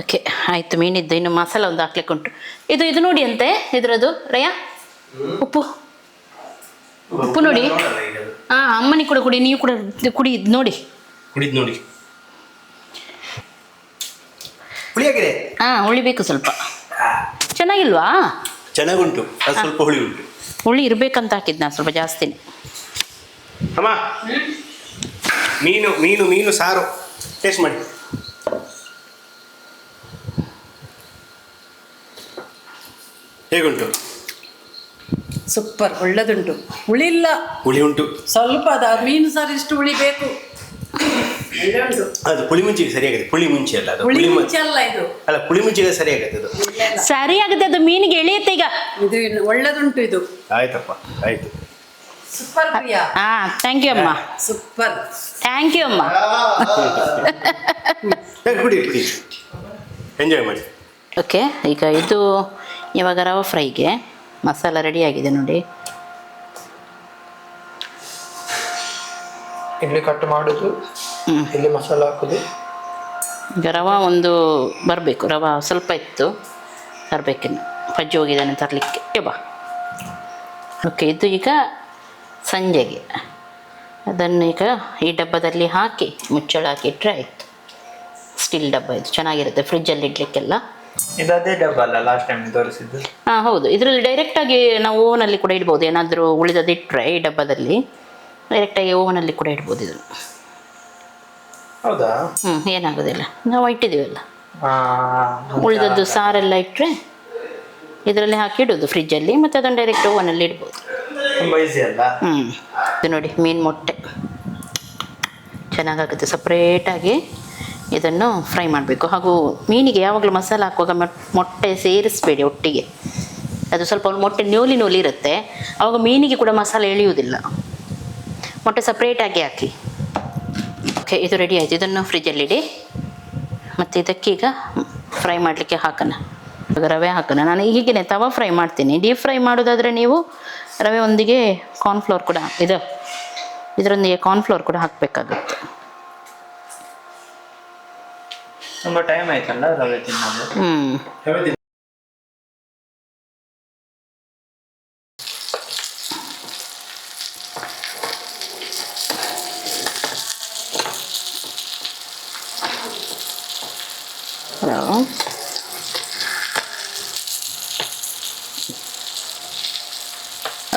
ಓಕೆ ಆಯಿತು, ಮೀನಿದ್ದು. ಇನ್ನು ಮಸಾಲ ಒಂದು ಹಾಕ್ಲಿಕ್ಕೆ ಉಂಟು. ಇದು ನೋಡಿ ಅಂತೆ ಇದರದ್ದು ರಯ, ಉಪ್ಪು ಉಪ್ಪು ನೋಡಿ. ಹಾಂ, ಅಮ್ಮನಿಗೆ ಕೂಡ ಕುಡಿ, ನೀವು ಕೂಡ ಕುಡಿ, ನೋಡಿ ಕುಡಿದ್ ನೋಡಿ. ಹುಳಿಯಾಗಿದೆ. ಹಾಂ, ಉಳಿಬೇಕು ಸ್ವಲ್ಪ. ಚೆನ್ನಾಗಿಲ್ವಾ? ಚೆನ್ನಾಗುಂಟು, ಅದು ಸ್ವಲ್ಪ ಹುಳಿ ಉಂಟು. ಹುಳಿ ಇರ್ಬೇಕಂತ ಹಾಕಿದ್ದು ನಾನು ಸ್ವಲ್ಪ ಜಾಸ್ತಿನೇ. ಅಮ್ಮ, ಮೀನು ಸಾರು ಟೇಸ್ಟ್ ಮಾಡಿ. ಹೇಗುಂಟು? ಸೂಪರ್, ಒಳ್ಳೆದುಂಟು. ಹುಳಿ ಇಲ್ಲ, ಹುಳಿ ಉಂಟು ಸ್ವಲ್ಪ. ಅದು ಮೀನು ಸಾರು ಇಷ್ಟು ಹುಳಿ ಬೇಕು. ಒಳ್ಳೆ ಉಂಟು. ಅದು ಪುಳಿ ಮುಂಚಿಗೆ ಸರಿಯಾಗುತ್ತೆ. ಪುಳಿ ಮುಂಚೆ ಅಲ್ಲ ಅದು, ಹುಳಿ ಮುಂಚೆ ಅಲ್ಲ ಇದು. ಅಲ್ಲ, ಪುಳಿ ಮುಂಚಿಗೆ ಸರಿಯಾಗುತ್ತೆ ಅದು. ಸರಿ ಆಗುತ್ತೆ, ಅದು ಮೀನಿಗೆ ಎಳೆಯುತ್ತೆ ಈಗ. ಇದು ಇನ್ನು ಒಳ್ಳೆದುಂಟು ಇದು. ಆಯ್ತಪ್ಪ, ಆಯ್ತು. ಸೂಪರ್ ಪ್ರಿಯಾ. ಹಾಂ, ಥ್ಯಾಂಕ್ ಯು ಅಮ್ಮ. ಸೂಪರ್, ಥ್ಯಾಂಕ್ ಯು ಅಮ್ಮ. ಕುಡಿ ಎಂಜಾಯ್ ಮಾಡಿ. ಓಕೆ, ಈಗ ಇದು ಇವಾಗ ರವೆ ಫ್ರೈಗೆ ಮಸಾಲ ರೆಡಿ ಆಗಿದೆ ನೋಡಿ. ಇಲ್ಲಿ ಕಟ್ ಮಾಡೋದು, ಇಲ್ಲಿ ಮಸಾಲ ಹಾಕೋದು. ಈಗ ರವೆ ಒಂದು ಬರಬೇಕು, ರವೆ ಸ್ವಲ್ಪ ಇತ್ತು, ತರಬೇಕಿನ್ನು. ಪಜ್ಜಿ ಹೋಗಿದ್ದಾನೆ ತರಲಿಕ್ಕೆ, ಬಾ. ಓಕೆ, ಇದು ಈಗ ಸಂಜೆಗೆ ಅದನ್ನು ಈಗ ಈ ಡಬ್ಬದಲ್ಲಿ ಹಾಕಿ ಮುಚ್ಚಳ ಹಾಕಿಟ್ರೆ ಆಯಿತು. ಸ್ಟೀಲ್ ಡಬ್ಬ ಇದು, ಚೆನ್ನಾಗಿರುತ್ತೆ ಫ್ರಿಜ್ಜಲ್ಲಿ ಇಡಲಿಕ್ಕೆಲ್ಲ. ಇದು ಅದೇ ಡಬ್ಬ ಅಲ್ಲ ಲಾಸ್ಟ್ ಟೈಮ್ ತೋರಿಸಿದ್ದು? ಹಾಂ ಹೌದು, ಇದರಲ್ಲಿ ಡೈರೆಕ್ಟಾಗಿ ನಾವು ಓವನಲ್ಲಿ ಕೂಡ ಇಡ್ಬೋದು. ಏನಾದರೂ ಉಳಿದದಿಟ್ಟರೆ ಈ ಡಬ್ಬದಲ್ಲಿ ಡೈರೆಕ್ಟಾಗಿ ಓವನಲ್ಲಿ ಕೂಡ ಇಡ್ಬೋದು ಇದನ್ನು. ಹೌದಾ? ಏನಾಗೋದಿಲ್ಲ, ನಾವು ಇಟ್ಟಿದ್ದೀವಲ್ಲ. ಉಳಿದದ್ದು ಸಾರೆಲ್ಲ ಇಟ್ಟರೆ ಇದರಲ್ಲಿ ಹಾಕಿ ಇಡೋದು ಫ್ರಿಜ್ಜಲ್ಲಿ, ಮತ್ತು ಅದನ್ನು ಡೈರೆಕ್ಟ್ ಓವನಲ್ಲಿ ಇಡ್ಬೋದು. ತುಂಬ ಈಸಿ ಅಲ್ಲ? ಇದು ನೋಡಿ ಮೀನು ಮೊಟ್ಟೆ ಚೆನ್ನಾಗಾಗುತ್ತೆ. ಸಪ್ರೇಟಾಗಿ ಇದನ್ನು ಫ್ರೈ ಮಾಡಬೇಕು. ಹಾಗೂ ಮೀನಿಗೆ ಯಾವಾಗಲೂ ಮಸಾಲ ಹಾಕುವಾಗ ಮೊಟ್ಟೆ ಸೇರಿಸಬೇಡಿ ಒಟ್ಟಿಗೆ. ಅದು ಸ್ವಲ್ಪ ಮೊಟ್ಟೆ ನೋಲಿ ಇರುತ್ತೆ, ಆವಾಗ ಮೀನಿಗೆ ಕೂಡ ಮಸಾಲೆ ಎಳೆಯುವುದಿಲ್ಲ. ಮೊಟ್ಟೆ ಸಪ್ರೇಟಾಗಿ ಹಾಕಿ. ಓಕೆ, ಇದು ರೆಡಿ ಆಯಿತು. ಇದನ್ನು ಫ್ರಿಜ್ಜಲ್ಲಿಡಿ. ಮತ್ತು ಇದಕ್ಕೀಗ ಫ್ರೈ ಮಾಡಲಿಕ್ಕೆ ಹಾಕೋಣ. ಇವಾಗ ರವೆ ಹಾಕೋಣ. ನಾನು ಹೀಗೆ ತವಾ ಫ್ರೈ ಮಾಡ್ತೀನಿ. ಡೀಪ್ ಫ್ರೈ ಮಾಡೋದಾದರೆ ನೀವು ರವೆ ಒಂದಿಗೆ ಕಾರ್ನ್ಫ್ಲೋರ್ ಕೂಡ ಇದರೊಂದಿಗೆ ಕಾರ್ನ್ಫ್ಲೋರ್ ಕೂಡ ಹಾಕಬೇಕಾಗುತ್ತೆ. ತುಂಬ ಟೈಮ್ ಆಯ್ತಲ್ಲ ರವೆ ತಿನ್ನೋದು.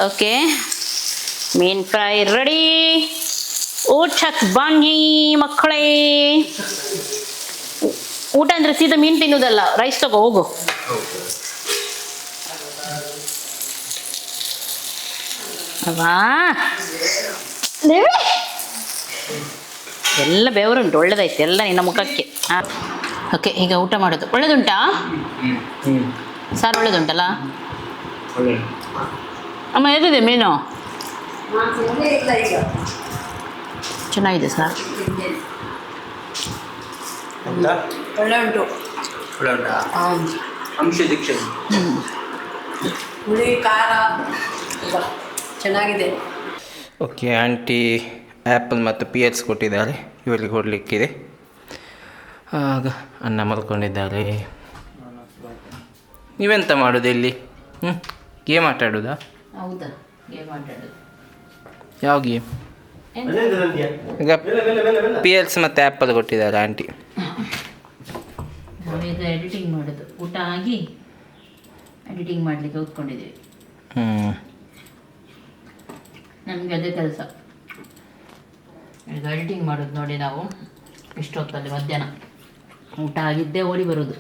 ಓಕೆ, ಮೀನ್ ಫ್ರೈ ರೆಡಿ. ಊಟಕ್ಕೆ ಬನ್ನಿ ಮಕ್ಕಳೇ. ಊಟ ಅಂದ್ರೆ ಸೀದಾ ಮೀನು ತಿನ್ನುವುದಲ್ಲ, ರೈಸ್ ತಗೋ ಹೋಗು. ಅವಾ ಎಲ್ಲ ಬೆವರುಂಟು, ಒಳ್ಳೇದಾಯ್ತು ಎಲ್ಲ ನಿನ್ನ ಮುಖಕ್ಕೆ. ಓಕೆ, ಈಗ ಊಟ ಮಾಡೋದು. ಒಳ್ಳೇದುಂಟಾ ಸಾರು? ಒಳ್ಳೇದುಂಟಲ್ಲ ಅಮ್ಮ? ಹೇಗಿದೆ ಮೀನು? ಚೆನ್ನಾಗಿದೆ ಸರ್. ಒಳ್ಳೆ ಉಂಟು. ಅಂಶ ದೀಕ್ಷೆ ಹುಳಿ ಖಾರ ಚೆನ್ನಾಗಿದೆ. ಓಕೆ, ಆಂಟಿ ಆ್ಯಪಲ್ ಮತ್ತು ಪೀಯರ್ಸ್ ಕೊಟ್ಟಿದ್ದಾರೆ, ಇವರಿಗೆ ಕೊಡಲಿಕ್ಕಿದೆ. ಆಗ ಅಣ್ಣ ಮಲ್ಕೊಂಡಿದ್ದಾರೆ. ನೀವೆಂತ ಮಾಡೋದು ಇಲ್ಲಿ? ಗೇಮ್ ಆಟ ಆಡೋದಾ? ಹೌದಾ, ಗೇಮ್ ಆಟಾಡೋದು. ಯಾವ ಗೇಮ್? ಈಗ ಪೀಯರ್ಸ್ ಮತ್ತು ಆ್ಯಪಲ್ ಕೊಟ್ಟಿದ್ದಾರೆ ಆಂಟಿ. ನಾವೀಗ ಎಡಿಟಿಂಗ್ ಮಾಡೋದು. ಊಟ ಆಗಿ ಎಡಿಟಿಂಗ್ ಮಾಡಲಿಕ್ಕೆ ಕೂತ್ಕೊಂಡಿದ್ದೀವಿ. ನಮಗೆ ಅದೇ ಕೆಲಸ, ಈಗ ಎಡಿಟಿಂಗ್ ಮಾಡೋದು ನೋಡಿ. ನಾವು ಇಷ್ಟೊತ್ತಲ್ಲಿ ಮಧ್ಯಾಹ್ನ ಊಟ ಆಗಿದ್ದೇ ಓಡಿ ಬರೋದು.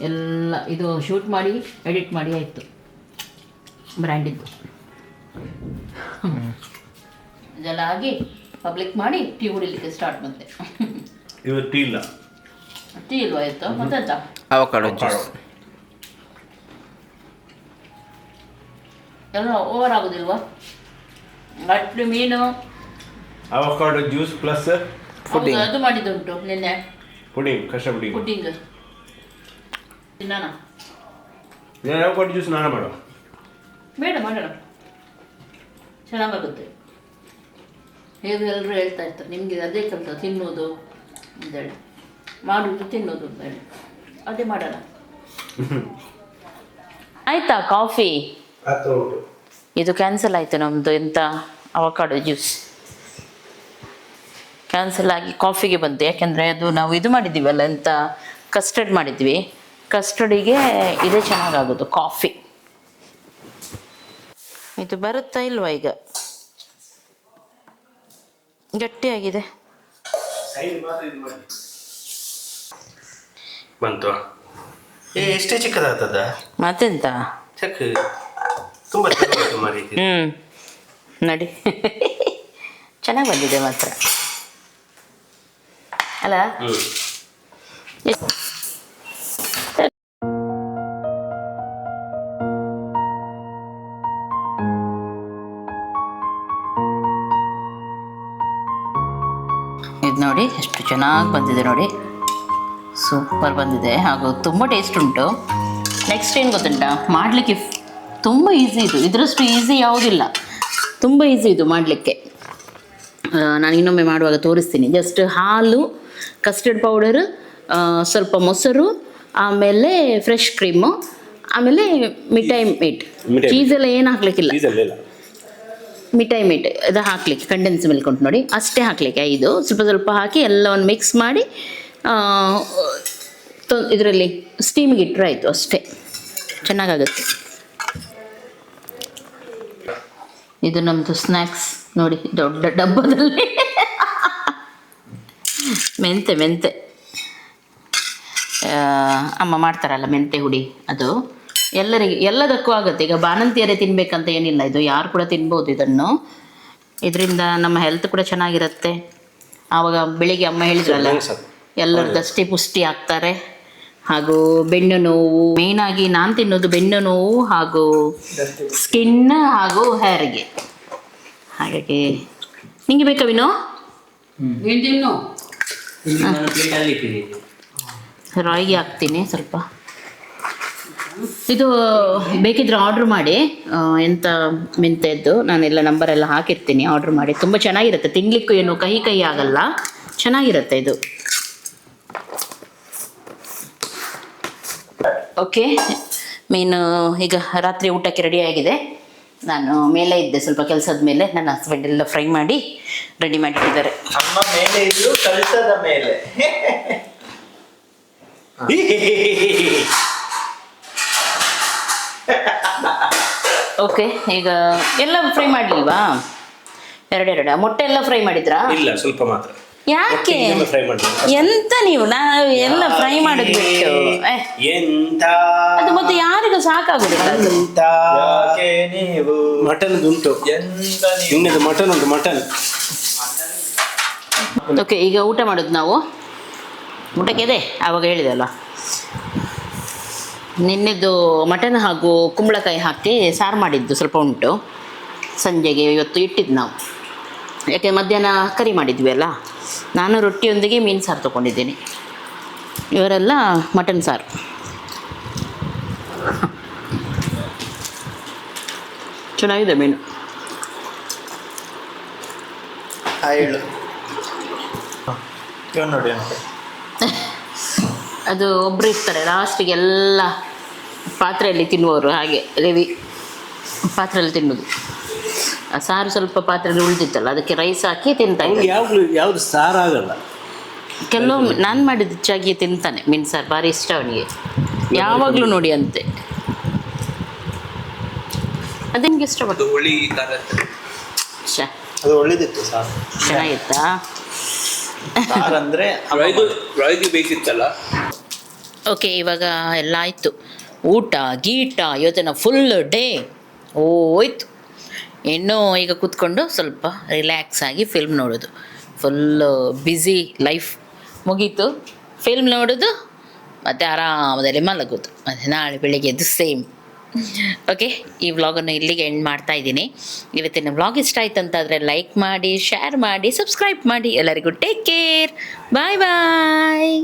ಎಲ್ಲ ಇದು ಶೂಟ್ ಮಾಡಿ ಎಡಿಟ್ ಮಾಡಿ ಆಯಿತು, ಬ್ರ್ಯಾಂಡಿದ್ದು ಇದೆಲ್ಲ ಆಗಿ ಪಬ್ಲಿಕ್ ಮಾಡಿ ಟೀ ಕುಡಿಲಿಕ್ಕೆ ಸ್ಟಾರ್ಟ್. ಮತ್ತೆ ಇವತ್ತು ಟೀ ಇಲ್ಲ. ಟೀ ಇಲ್ವಾ ಆಯಿತು? ಮತ್ತೆ ಅವಕಾಡೋ ಜ್ಯೂಸ್. ಎಲ್ಲ ಓವರ್ ಆಗೋದಿಲ್ವಾ? ಗಟ್ಟಿ ಮೀನು, ಅವಕಾಡೋ ಜ್ಯೂಸ್ ಪ್ಲಸ್ ಹೌದು, ಅದು ಮಾಡಿದ್ದುಂಟು ನಿನ್ನೆ. ಪುಡಿಂಗ್, ಕಷ್ಟ ಪುಡಿಂಗ್. ಪುಡ್ಡಿಂಗ್ ತಿನ್ನೋಣ? ಅವಕಾಡೋ ಜ್ಯೂಸ್ ನಾನು ಮಾಡುವ. ಬೇಡ, ಮಾಡೋಣ, ಚೆನ್ನಾಗಾಗುತ್ತೆ. ಹೇಗೆ ಎಲ್ಲರೂ ಹೇಳ್ತಾ ಇರ್ತಾರೆ ನಿಮಗೆ ಅದೇ ಕೆಲಸ, ತಿನ್ನೋದು ಅಂತೇಳಿ, ಮಾಡೋದು ತಿನ್ನೋದು ಅಂತೇಳಿ. ಅದೇ ಮಾಡೋಣ. ಆಯ್ತಾ ಕಾಫಿ? ಇದು ಕ್ಯಾನ್ಸಲ್ ಆಯಿತು ನಮ್ಮದು. ಎಂತ ಅವಕಾಡೋ ಜ್ಯೂಸ್ ಕ್ಯಾನ್ಸಲ್ ಆಗಿ ಕಾಫಿಗೆ ಬಂತು. ಯಾಕೆಂದರೆ ಅದು ನಾವು ಇದು ಮಾಡಿದ್ದೀವಲ್ಲ, ಎಂತ ಕಸ್ಟರ್ಡ್ ಮಾಡಿದ್ವಿ. ಕಸ್ಟರ್ಡಿಗೆ ಇದೇ ಚೆನ್ನಾಗಾಗೋದು ಕಾಫಿ. ಇದು ಬರುತ್ತಾ ಇಲ್ವಾ? ಈಗ ಗಟ್ಟಿಯಾಗಿದೆ. ಬಂತು. ಎಷ್ಟೇ ಚಿಕ್ಕದಾಗ್ತದ ಮತ್ತೆಂತ ಚಕ್ ತುಂಬ ನೋಡಿ ಚೆನ್ನಾಗಿ ಬಂದಿದೆ ಮಾತ್ರ ಅಲ್ಲ? ಇದು ನೋಡಿ ಎಷ್ಟು ಚೆನ್ನಾಗಿ ಬಂದಿದೆ ನೋಡಿ, ಸೂಪರ್ ಬಂದಿದೆ. ಹಾಗೂ ತುಂಬ ಟೇಸ್ಟ್ ಉಂಟು. ನೆಕ್ಸ್ಟ್ ಏನು ಗೊತ್ತುಂಟಾ, ಮಾಡಲಿಕ್ಕೆ ತುಂಬ ಈಸಿ ಇದು. ಇದರಷ್ಟು ಈಸಿ ಯಾವುದಿಲ್ಲ, ತುಂಬ ಈಸಿ ಇದು ಮಾಡಲಿಕ್ಕೆ. ನಾನು ಇನ್ನೊಮ್ಮೆ ಮಾಡುವಾಗ ತೋರಿಸ್ತೀನಿ. ಜಸ್ಟ್ ಹಾಲು, ಕಸ್ಟರ್ಡ್ ಪೌಡರ್, ಸ್ವಲ್ಪ ಮೊಸರು, ಆಮೇಲೆ ಫ್ರೆಶ್ ಕ್ರೀಮು, ಆಮೇಲೆ ಮಿಠಾಯಿ ಮೇಟ್. ಚೀಸೆಲ್ಲ ಏನು ಹಾಕ್ಲಿಕ್ಕಿಲ್ಲ, ಮಿಠಾಯಿ ಮೇಟ್ ಇದು ಹಾಕಲಿಕ್ಕೆ. ಕಂಡೆನ್ಸ್ ಮಿಲ್ಕ್ ಉಂಟು ನೋಡಿ, ಅಷ್ಟೇ ಹಾಕಲಿಕ್ಕೆ. 5 ಸ್ವಲ್ಪ ಸ್ವಲ್ಪ ಹಾಕಿ ಎಲ್ಲವನ್ನು ಮಿಕ್ಸ್ ಮಾಡಿ ಇದರಲ್ಲಿ ಸ್ಟೀಮಿಗೆ ಇಟ್ಟರೆ ಆಯಿತು, ಅಷ್ಟೇ. ಚೆನ್ನಾಗಾಗುತ್ತೆ. ಇದು ನಮ್ಮದು ಸ್ನ್ಯಾಕ್ಸ್ ನೋಡಿ, ದೊಡ್ಡ ಡಬ್ಬದಲ್ಲಿ ಮೆಂತೆ ಅಮ್ಮ ಮಾಡ್ತಾರಲ್ಲ ಮೆಂತೆ ಹುಡಿ, ಅದು ಎಲ್ಲದಕ್ಕೂ ಆಗುತ್ತೆ. ಈಗ ಬಾಣಂತಿಯರೇ ತಿನ್ಬೇಕಂತ ಏನಿಲ್ಲ, ಇದು ಯಾರು ಕೂಡ ತಿನ್ಬೋದು ಇದನ್ನು. ಇದರಿಂದ ನಮ್ಮ ಹೆಲ್ತ್ ಕೂಡ ಚೆನ್ನಾಗಿರುತ್ತೆ. ಆವಾಗ ಬೆಳಿಗ್ಗೆ ಅಮ್ಮ ಹೇಳಿದ್ರಲ್ಲ, ಎಲ್ಲರ ದಷ್ಟಿ ಪುಷ್ಟಿ ಆಗ್ತಾರೆ. ಹಾಗೂ ಬೆನ್ನು ನೋವು, ಮೇಯ್ನಾಗಿ ನಾನು ತಿನ್ನೋದು ಬೆನ್ನು ನೋವು ಹಾಗೂ ಸ್ಕಿನ್ ಹಾಗೂ ಹೇರಿಗೆ. ಹಾಗಾಗಿ ನಿಂಗೆ ಬೇಕಾ ವಿನೋ? ರಾಯಿಗೆ ಹಾಕ್ತೀನಿ ಸ್ವಲ್ಪ. ಇದು ಬೇಕಿದ್ರೆ ಆರ್ಡ್ರ್ ಮಾಡಿ, ಎಂಥ ಮೆಂತೆದ್ದು ನಾನೆಲ್ಲ ನಂಬರೆಲ್ಲ ಹಾಕಿರ್ತೀನಿ, ಆರ್ಡ್ರ್ ಮಾಡಿ. ತುಂಬ ಚೆನ್ನಾಗಿರುತ್ತೆ, ತಿನ್ನಲಿಕ್ಕೂ ಏನು ಕಹಿ ಆಗಲ್ಲ, ಚೆನ್ನಾಗಿರುತ್ತೆ ಇದು. ಓಕೆ, ಮೀನು ಈಗ ರಾತ್ರಿ ಊಟಕ್ಕೆ ರೆಡಿಯಾಗಿದೆ. ನಾನು ಮೇಲೆ ಇದ್ದೆ ಸ್ವಲ್ಪ ಕೆಲಸದ ಮೇಲೆ, ನನ್ನ ಹಸ್ಬೆಂಡ್ ಎಲ್ಲ ಫ್ರೈ ಮಾಡಿ ರೆಡಿ ಮಾಡಿಟ್ಟಿದ್ದಾರೆ. ಅಮ್ಮ ಮೇಲೆ ಇದ್ರು ಕಳಿಸದ ಮೇಲೆ. ಓಕೆ, ಈಗ ಎಲ್ಲ ಫ್ರೈ ಮಾಡಲಿಲ್ವಾ? ಎರಡೆರಡು ಮೊಟ್ಟೆ ಎಲ್ಲ ಫ್ರೈ ಮಾಡಿದ್ರಾ? ಇಲ್ಲ, ಸ್ವಲ್ಪ ಮಾತ್ರ. ಯಾಕೆ? ಫ್ರೈ ಮಾಡಿ. ಎಂತ ನೀವು ಎಲ್ಲ ಫ್ರೈ ಮಾಡೋದು ಬಿಟ್ಟು ಎಂತ ಅದು ಮತ್ತೆ ಯಾರಿಗೂ ಸಾಕಾಗುದಿಲ್ಲ ಅದು. ಯಾಕೆ ನೀವು ಮಟನ್ ಉಂಟು, ಎಂತ ನೀವು ಇನ್ನದು ಮಟನ್ ಉಂಟು, ಮಟನ್. ಓಕೆ, ಈಗ ಊಟ ಮಾಡೋದು ನಾವು. ಊಟಕ್ಕೆ ಇದೆ ಆವಾಗ ಹೇಳಿದೆ ಅಲ್ಲ, ನಿನ್ನೆದು ಮಟನ್ ಹಾಗೂ ಕುಂಬಳಕಾಯಿ ಹಾಕಿ ಸಾರು ಮಾಡಿದ್ದು ಸ್ವಲ್ಪ ಉಂಟು. ಸಂಜೆಗೆ ಇವತ್ತು ಇಟ್ಟಿದ್ದು ನಾವು, ಯಾಕೆ ಮಧ್ಯಾಹ್ನ ಕರಿ ಮಾಡಿದ್ವಿ ಅಲ್ಲ. ನಾನು ರೊಟ್ಟಿಯೊಂದಿಗೆ ಮೀನು ಸಾರು ತೊಗೊಂಡಿದ್ದೀನಿ, ಇವರೆಲ್ಲ ಮಟನ್ ಸಾರು. ಚೆನ್ನಾಗಿದೆ ಮೀನು. ಹೇಳು ಇವ್ ನೋಡಿ ಅಂತ. ಅದು ಒಬ್ಬರು ಇರ್ತಾರೆ ಲಾಸ್ಟಿಗೆ ಎಲ್ಲ ಪಾತ್ರೆಯಲ್ಲಿ ತಿನ್ನುವವರು, ಹಾಗೆ ರೆವಿ ಪಾತ್ರೆಯಲ್ಲಿ ತಿನ್ನೋದು. ಆ ಸಾರು ಸ್ವಲ್ಪ ಪಾತ್ರೆಯಲ್ಲಿ ಉಳಿದಿತ್ತಲ್ಲ, ಅದಕ್ಕೆ ರೈಸ್ ಹಾಕಿ ತಿಂತಾ ಇದ್ದೆ. ಯಾವ್ದು ಸಾರಾಗಲ್ಲ. ಕೆಲವೊಮ್ಮೆ ನಾನು ಮಾಡಿದ ಹೆಚ್ಚಾಗಿ ತಿಂತಾನೆ ಮೀನು ಸಾರು, ಭಾರಿ ಇಷ್ಟ ಅವನಿಗೆ, ಯಾವಾಗಲೂ ನೋಡಿ ಅಂತೆ. ಅದು ನಿಮ್ಗೆ ಇಷ್ಟಪಟ್ಟು ಹುಳಿ ಖಾರ ಅದು ಒಳ್ಳೇದಿತ್ತು ಸಾರು. ಚೆನ್ನಾಗಿತ್ತಾ? ಸಾರು ಅಂದ್ರೆ ರಾಯ್ಗೆ ಬೇಕಿತ್ತಲ್ಲ. ಓಕೆ, ಇವಾಗ ಎಲ್ಲ ಆಯಿತು. ಊಟ ಗೀಟ ಇವತ್ತಿನ ಫುಲ್ ಡೇ ಹೋಯ್ತು. ಇನ್ನೂ ಈಗ ಕೂತ್ಕೊಂಡು ಸ್ವಲ್ಪ ರಿಲ್ಯಾಕ್ಸ್ ಆಗಿ ಫಿಲ್ಮ್ ನೋಡೋದು. ಫುಲ್ಲು ಬ್ಯುಸಿ ಲೈಫ್ ಮುಗೀತು. ಫಿಲ್ಮ್ ನೋಡೋದು ಮತ್ತು ಆರಾಮದಲ್ಲಿ ಮಲಗೋದು, ಮತ್ತು ನಾಳೆ ಬೆಳಿಗ್ಗೆ ಎದ್ದು ಸೇಮ್. ಓಕೆ, ಈ ವ್ಲಾಗನ್ನು ಇಲ್ಲಿಗೆ ಎಂಡ್ ಮಾಡ್ತಾ ಇದ್ದೀನಿ. ಇವತ್ತಿನ ವ್ಲಾಗ್ ಇಷ್ಟ ಆಯ್ತು ಅಂತಾದರೆ ಲೈಕ್ ಮಾಡಿ, ಶೇರ್ ಮಾಡಿ, ಸಬ್ಸ್ಕ್ರೈಬ್ ಮಾಡಿ. ಎಲ್ಲರಿಗೂ ಟೇಕ್ ಕೇರ್, ಬಾಯ್ ಬಾಯ್.